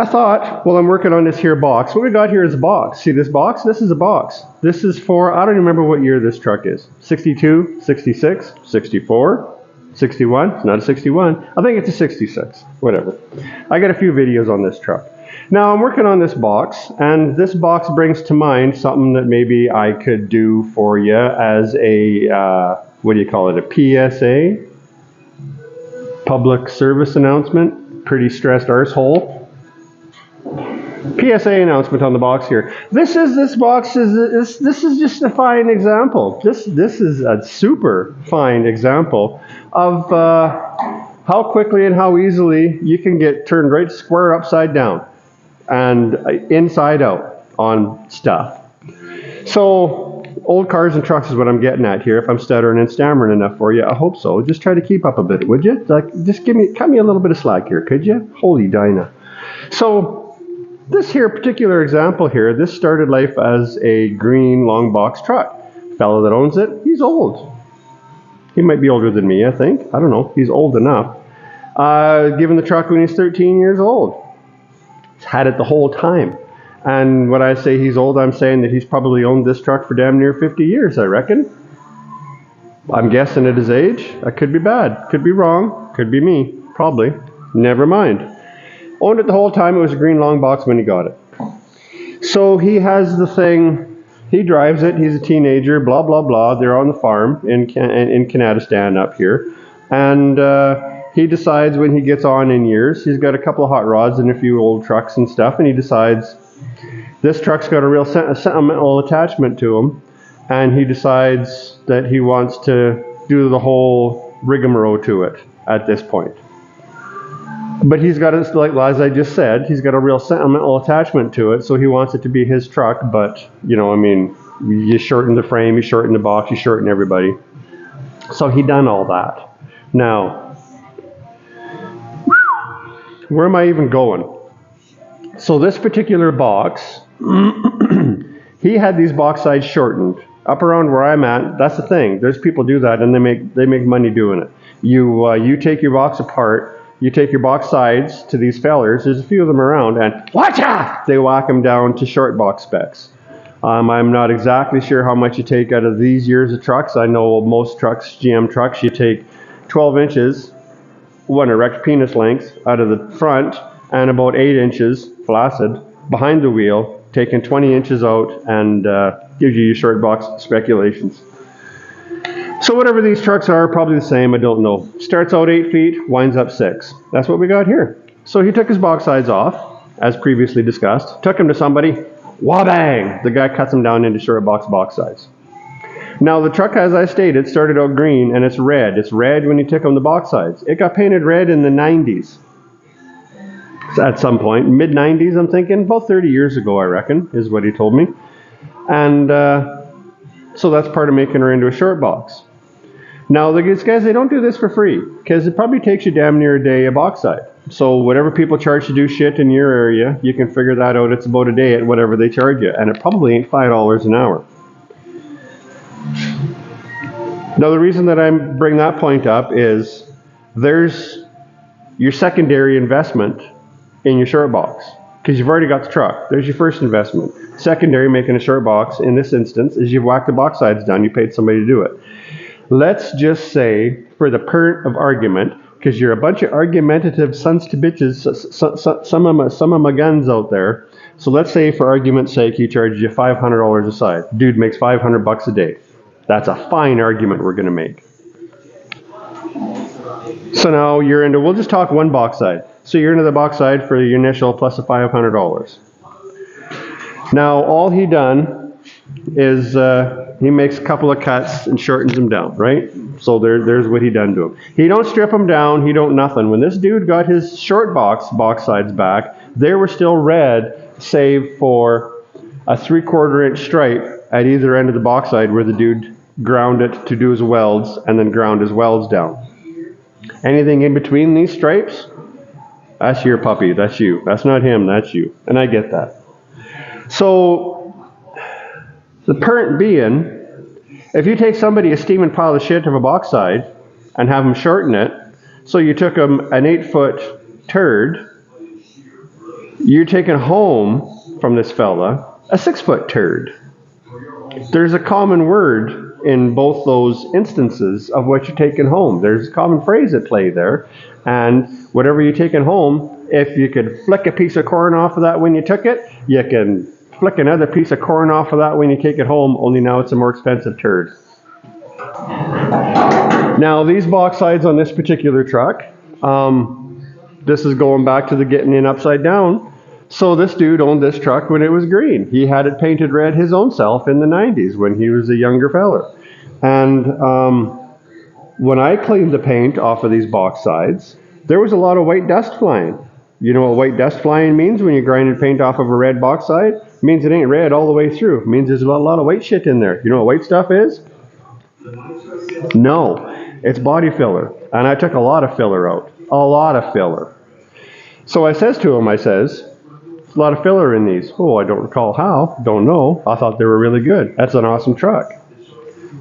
I thought, well, I'm working on this here box. What we got here is a box. See this box? This is a box. This is for, I don't even remember what year this truck is. 62, 66, 64, 61. It's not a 61. I think it's a 66. Whatever. I got a few videos on this truck. Now I'm working on this box, and this box brings to mind something that maybe I could do for you as a, what do you call it, a PSA? Public service announcement. Pretty stressed arsehole. PSA announcement on the box here. This box is just a fine example. This is a super fine example of how quickly and how easily you can get turned right square upside down and inside out on stuff. So old cars and trucks is what I'm getting at here. If I'm stuttering and stammering enough for you, I hope so. Just try to keep up a bit, would you? Like, just cut me a little bit of slack here, could you? Holy Dinah. So this here particular example here, this started life as a green long box truck. Fellow that owns it, he's old. He might be older than me, I think. I don't know. He's old enough. Given the truck when he's 13 years old. He's had it the whole time. And when I say he's old, I'm saying that he's probably owned this truck for damn near 50 years, I reckon. I'm guessing at his age. I could be bad. Could be wrong. Could be me. Probably. Never mind. Owned it the whole time. It was a green long box when he got it. So he has the thing. He drives it. He's a teenager. Blah, blah, blah. They're on the farm in Canadistan up here. And he decides when he gets on in years, he's got a couple of hot rods and a few old trucks and stuff. And he decides this truck's got a real sentimental attachment to him. And he decides that he wants to do the whole rigmarole to it at this point. But he's got it, like as I just said, he's got a real sentimental attachment to it, so he wants it to be his truck. But, you know, I mean, you shorten the frame, you shorten the box, you shorten everybody. So he done all that. Now, where am I even going? So this particular box, he had these box sides shortened. Up around where I'm at, that's the thing. There's people do that, and they make money doing it. You take your box apart. You take your box sides to these fellers, there's a few of them around, and whatcha! They whack them down to short box specs. I'm not exactly sure how much you take out of these years of trucks. I know most trucks, GM trucks, you take 12 inches, one erect penis length out of the front, and about 8 inches flaccid behind the wheel, taking 20 inches out, and gives you your short box speculations. So whatever these trucks are, probably the same, I don't know. Starts out 8 feet, winds up 6. That's what we got here. So he took his box sides off, as previously discussed, took him to somebody, wah-bang! The guy cuts him down into short box sides. Now the truck, as I stated, started out green, and it's red. It's red when he took him the box sides. It got painted red in the 90s. At some point, mid-90s, I'm thinking, about 30 years ago, I reckon, is what he told me. And so that's part of making her into a short box. Now, these guys, they don't do this for free, because it probably takes you damn near a day a box side. So whatever people charge to do shit in your area, you can figure that out. It's about a day at whatever they charge you, and it probably ain't $5 an hour. Now, the reason that I bring that point up is there's your secondary investment in your short box, because you've already got the truck. There's your first investment. Secondary, making a short box, in this instance, is you've whacked the box sides down. You paid somebody to do it. Let's just say, for the current of argument, because you're a bunch of argumentative sons to bitches, some of my guns out there. So let's say, for argument's sake, he charges you $500 a side. Dude makes $500 a day. That's a fine argument we're going to make. So now you're into, we'll just talk one box side. So you're into the box side for your initial plus the $500. Now all he done is he makes a couple of cuts and shortens them down, right? So there's what he done to him. He don't strip them down, he don't nothing. When this dude got his short box sides back, they were still red, save for a 3/4 inch stripe at either end of the box side where the dude ground it to do his welds and then ground his welds down. Anything in between these stripes, that's your puppy, that's you. That's not him, that's you. And I get that. So, the point being, if you take somebody a steaming pile of shit of a box side and have them shorten it, so you took them an 8-foot turd You're taking home from this fella a 6-foot turd. There's a common word in both those instances of what you're taking home. There's a common phrase at play there. And whatever you're taking home, if you could flick a piece of corn off of that when you took it, you can flick another piece of corn off of that when you take it home, only now it's a more expensive turd. Now, these box sides on this particular truck, this is going back to the getting in upside down. So this dude owned this truck when it was green. He had it painted red his own self in the 90s when he was a younger fella. And when I cleaned the paint off of these box sides, there was a lot of white dust flying. You know what white dust flying means when you're grinding paint off of a red box side? It means it ain't red all the way through. It means there's a lot of white shit in there. You know what white stuff is? No, it's body filler. And I took a lot of filler out. A lot of filler. So I says to him, I says, a lot of filler in these. Oh, I don't recall how. Don't know. I thought they were really good. That's an awesome truck.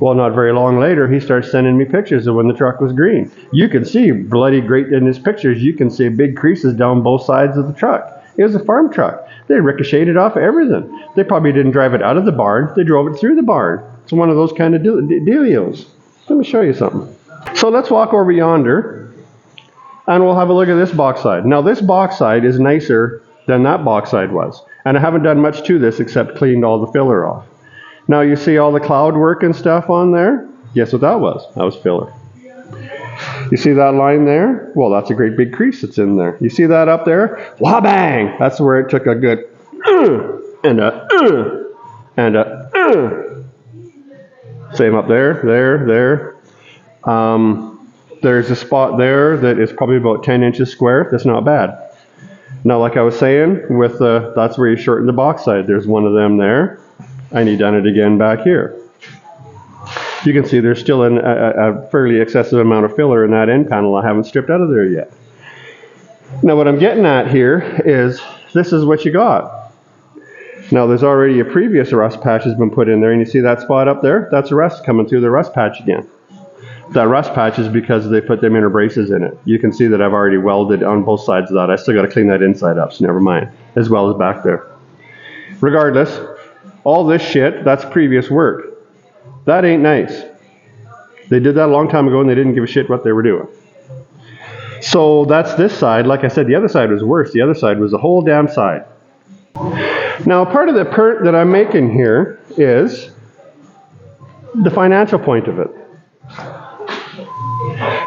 Well, not very long later, he starts sending me pictures of when the truck was green. You can see bloody great in his pictures. You can see big creases down both sides of the truck. It was a farm truck. They ricocheted off everything. They probably didn't drive it out of the barn. They drove it through the barn. It's one of those kind of dealios. Let me show you something. So let's walk over yonder, and we'll have a look at this box side. Now, this box side is nicer than that box side was. And I haven't done much to this except cleaned all the filler off. Now you see all the cloud work and stuff on there? Guess what that was? That was filler. You see that line there? Well, that's a great big crease that's in there. You see that up there? Wah bang! That's where it took a good and a Same up there, there. There's a spot there that is probably about 10 inches square. That's not bad. Now, like I was saying, with that's where you shorten the box side. There's one of them there, and you done it again back here. You can see there's still a fairly excessive amount of filler in that end panel I haven't stripped out of there yet. Now, what I'm getting at here is this is what you got. Now, there's already a previous rust patch has been put in there, and you see that spot up there? That's rust coming through the rust patch again. That rust patch is because they put them inner braces in it. You can see that I've already welded on both sides of that. I still got to clean that inside up, so never mind, as well as back there. Regardless, all this shit, that's previous work. That ain't nice. They did that a long time ago, and they didn't give a shit what they were doing. So that's this side. Like I said, the other side was worse. The other side was the whole damn side. Now, part of the PERT that I'm making here is the financial point of it.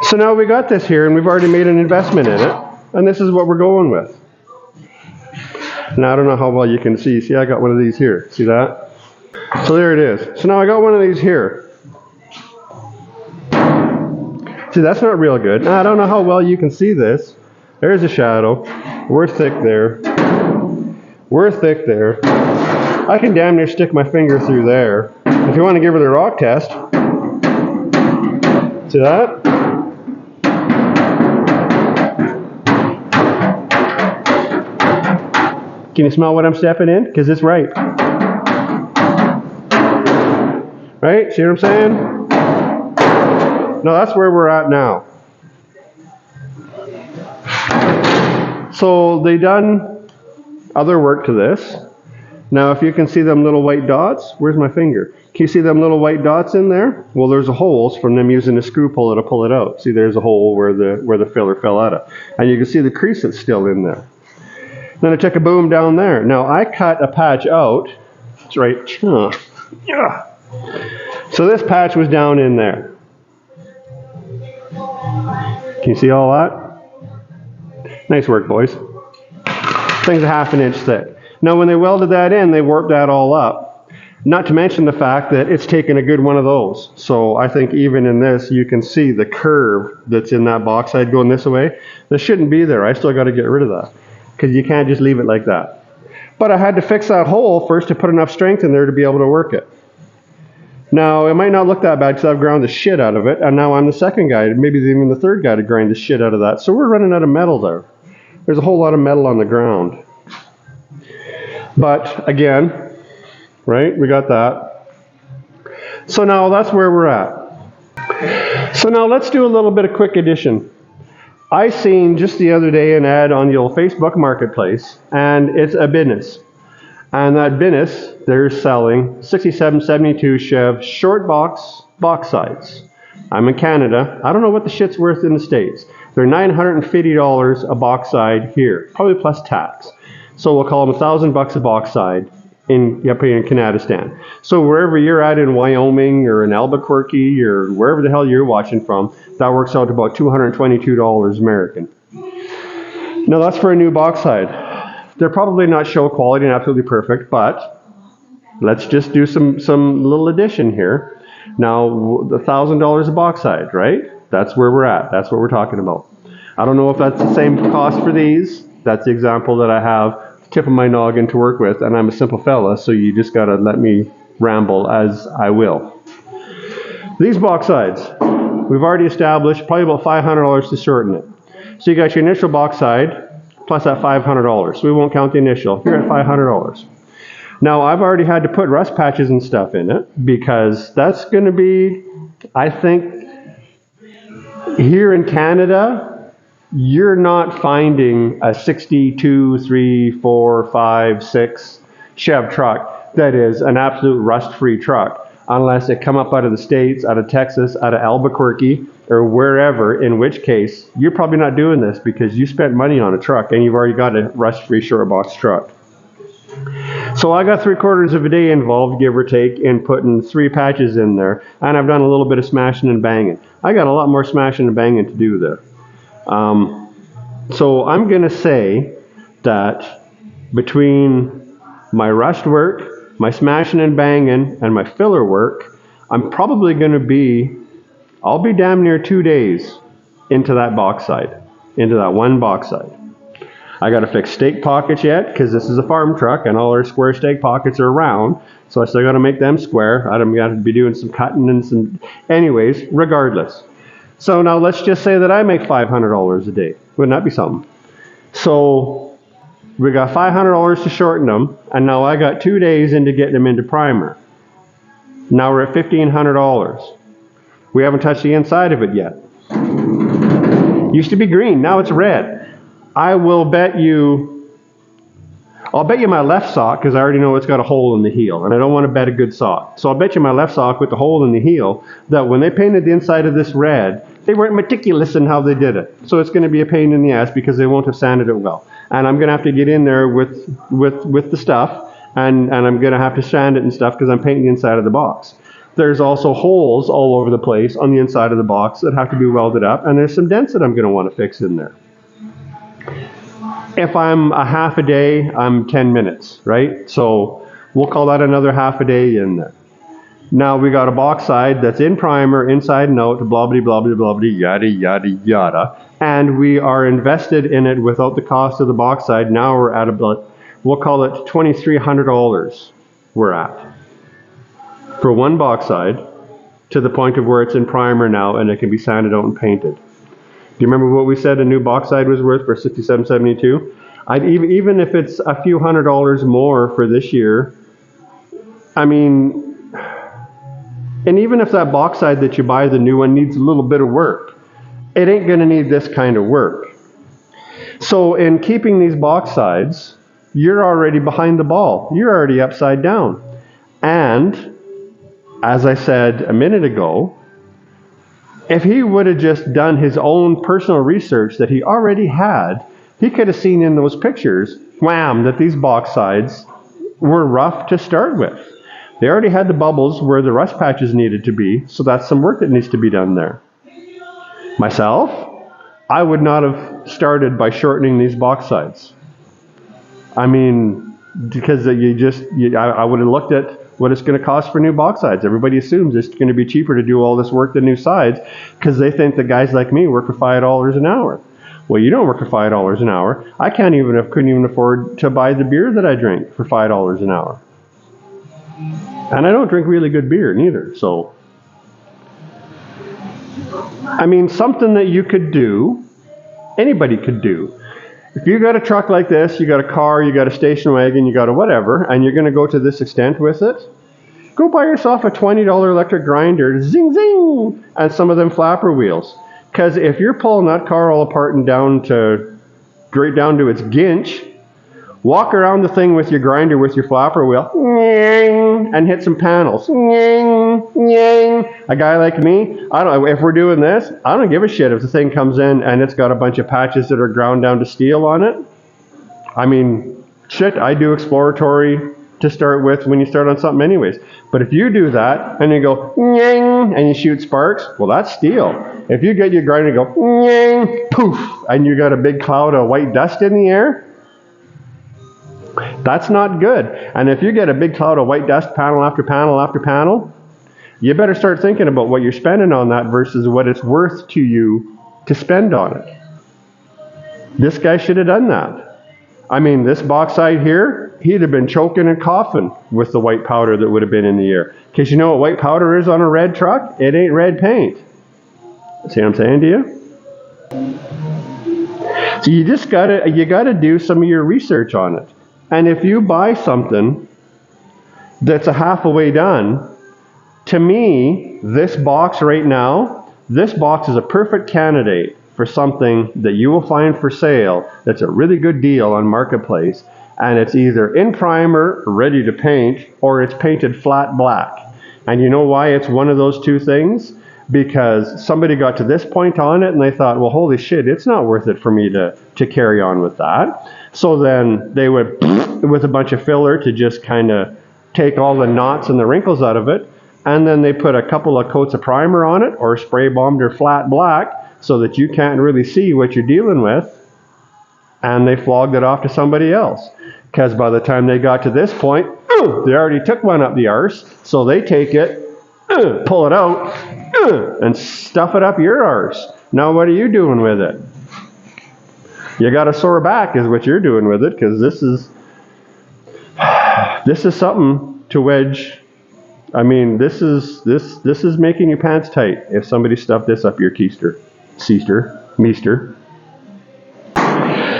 So now we got this here, and we've already made an investment in it, and this is what we're going with. Now, I don't know how well you can see. See, I got one of these here. See that? So there it is. So now I got one of these here. See, that's not real good. Now, I don't know how well you can see this. There's a shadow. We're thick there. We're thick there. I can damn near stick my finger through there. If you want to give her the rock test. See that? Can you smell what I'm stepping in? Because it's right. Right? See what I'm saying? No, that's where we're at now. So they done other work to this. Now if you can see them little white dots, where's my finger? Can you see them little white dots in there? Well, there's holes from them using a screw puller to pull it out. See, there's a hole where the filler fell out of. And you can see the crease that's still in there. Then I took a boom down there. Now I cut a patch out. That's right. So this patch was down in there. Can you see all that? Nice work, boys. Thing's a ½ inch thick. Now when they welded that in, they warped that all up. Not to mention the fact that it's taken a good one of those. So I think even in this, you can see the curve that's in that box side going this way. This shouldn't be there. I still got to get rid of that. Because you can't just leave it like that. But I had to fix that hole first to put enough strength in there to be able to work it. Now, it might not look that bad because I've ground the shit out of it, and now I'm the second guy, maybe even the third guy to grind the shit out of that. So we're running out of metal there. There's a whole lot of metal on the ground. But, again, right, we got that. So now that's where we're at. So now let's do a little bit of quick addition. I seen just the other day an ad on the old Facebook Marketplace, and it's a business. And that business, they're selling 67, 72 Chev short box sides. I'm in Canada. I don't know what the shit's worth in the States. They're $950 a box side here, probably plus tax. So we'll call them $1,000 a box side in Canadistan. So wherever you're at in Wyoming or in Albuquerque or wherever the hell you're watching from, that works out to about $222 American. Now that's for a new box side. They're probably not show quality and absolutely perfect, but let's just do some little addition here. Now, the $1,000 a box side, right? That's where we're at. That's what we're talking about. I don't know if that's the same cost for these. That's the example that I have, tip of my noggin to work with, and I'm a simple fella, so you just gotta let me ramble as I will. These box sides, we've already established probably about $500 to shorten it. So you got your initial box side, plus that $500. So we won't count the initial. You're at $500. Now, I've already had to put rust patches and stuff in it because that's going to be, I think, here in Canada, you're not finding a 62, 3, 4, 5, 6 Chev truck that is an absolute rust-free truck unless it come up out of the States, out of Texas, out of Albuquerque, or wherever, in which case, you're probably not doing this because you spent money on a truck and you've already got a rust-free short box truck. So I got 3/4 of a day involved, give or take, in putting 3 patches in there, and I've done a little bit of smashing and banging. I got a lot more smashing and banging to do there. So I'm going to say that between my rust work, my smashing and banging, and my filler work, I'm probably going to be, I'll be damn near 2 days into that box side, into that one box side. I got to fix stake pockets yet, because this is a farm truck, and all our square stake pockets are round, so I still got to make them square. I'm going to be doing some cutting and some, anyways, regardless. So now let's just say that I make $500 a day. Wouldn't that be something? So we got $500 to shorten them, and now I got 2 days into getting them into primer. Now we're at $1,500. We haven't touched the inside of it yet. Used to be green, now it's red. I'll bet you my left sock, because I already know it's got a hole in the heel, and I don't want to bet a good sock. So I'll bet you my left sock with the hole in the heel that when they painted the inside of this red, they weren't meticulous in how they did it. So it's going to be a pain in the ass because they won't have sanded it well. And I'm going to have to get in there with the stuff, and I'm going to have to sand it and stuff because I'm painting the inside of the box. There's also holes all over the place on the inside of the box that have to be welded up, and there's some dents that I'm going to want to fix in there. If I'm a half a day, I'm 10 minutes, right? So we'll call that another half a day in there. Now we got a box side that's in primer, inside and out, blah, blah, blah, blah, blah, yada, yada, yada. And we are invested in it without the cost of the box side. Now we're at about, we'll call it $2,300 we're at. For one box side, to the point of where it's in primer now and it can be sanded out and painted. Do you remember what we said a new box side was worth for $67.72? Even if it's a few $100s more for this year, I mean, and even if that box side that you buy, the new one, needs a little bit of work, it ain't going to need this kind of work. So in keeping these box sides, you're already behind the ball. You're already upside down. And as I said a minute ago, if he would have just done his own personal research that he already had, he could have seen in those pictures, wham, that these box sides were rough to start with. They already had the bubbles where the rust patches needed to be, so that's some work that needs to be done there. Myself, I would not have started by shortening these box sides. I mean, because I would have looked at what it's going to cost for new box sides. Everybody assumes it's going to be cheaper to do all this work than new sides because they think that guys like me work for $5 an hour. Well, you don't work for $5 an hour. I couldn't even afford to buy the beer that I drink for $5 an hour. And I don't drink really good beer neither. So, I mean, something that you could do, anybody could do. If you got a truck like this, you got a car, you got a station wagon, you got a whatever, and you're going to go to this extent with it, go buy yourself a $20 electric grinder, zing, zing, and some of them flapper wheels. Because if you're pulling that car all apart and right down to its ginch, walk around the thing with your grinder, with your flapper wheel, and hit some panels. A guy like me, if we're doing this, I don't give a shit if the thing comes in and it's got a bunch of patches that are ground down to steel on it. I mean, shit, I do exploratory to start with when you start on something anyways. But if you do that and you go, and you shoot sparks, well, that's steel. If you get your grinder and go, poof, and you got a big cloud of white dust in the air, that's not good. And if you get a big cloud of white dust panel after panel after panel, you better start thinking about what you're spending on that versus what it's worth to you to spend on it. This guy should have done that. I mean, this bauxite here, he'd have been choking and coughing with the white powder that would have been in the air. Because you know what white powder is on a red truck? It ain't red paint. See what I'm saying to you? So you just gotta do some of your research on it. And if you buy something that's a half a way done, to me, this box right now, this box is a perfect candidate for something that you will find for sale that's a really good deal on Marketplace, and it's either in primer, ready to paint, or it's painted flat black. And you know why it's one of those two things? Because somebody got to this point on it and they thought, well, holy shit, it's not worth it for me to carry on with that. So then they would, with a bunch of filler to just kind of take all the knots and the wrinkles out of it, and then they put a couple of coats of primer on it, or spray bombed or flat black, so that you can't really see what you're dealing with, and they flogged it off to somebody else. Because by the time they got to this point, they already took one up the arse, so they take it, pull it out, and stuff it up your arse. Now what are you doing with it? You got a sore back is what you're doing with it, because this is something to wedge. I mean, this is making your pants tight if somebody stuffed this up your meester.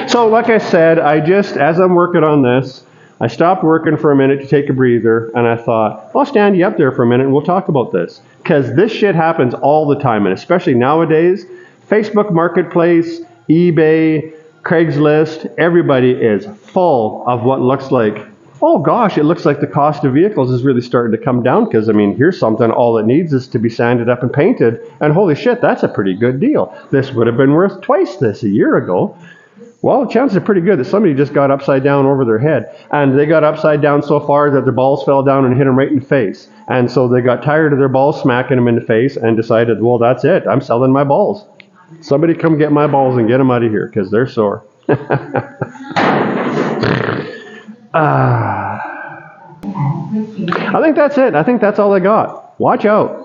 So like I said, as I'm working on this, I stopped working for a minute to take a breather, and I thought, I'll stand you up there for a minute and we'll talk about this. Because this shit happens all the time, and especially nowadays, Facebook Marketplace, eBay, Craigslist, everybody is full of what looks like, oh gosh, it looks like the cost of vehicles is really starting to come down, because I mean, here's something, all it needs is to be sanded up and painted, and holy shit, that's a pretty good deal. This would have been worth twice this a year ago. Well, the chances are pretty good that somebody just got upside down over their head, and they got upside down so far that their balls fell down and hit them right in the face. And so they got tired of their balls smacking them in the face and decided, well, that's it, I'm selling my balls. Somebody come get my balls and get them out of here, because they're sore. I think that's it. I think that's all I got. Watch out.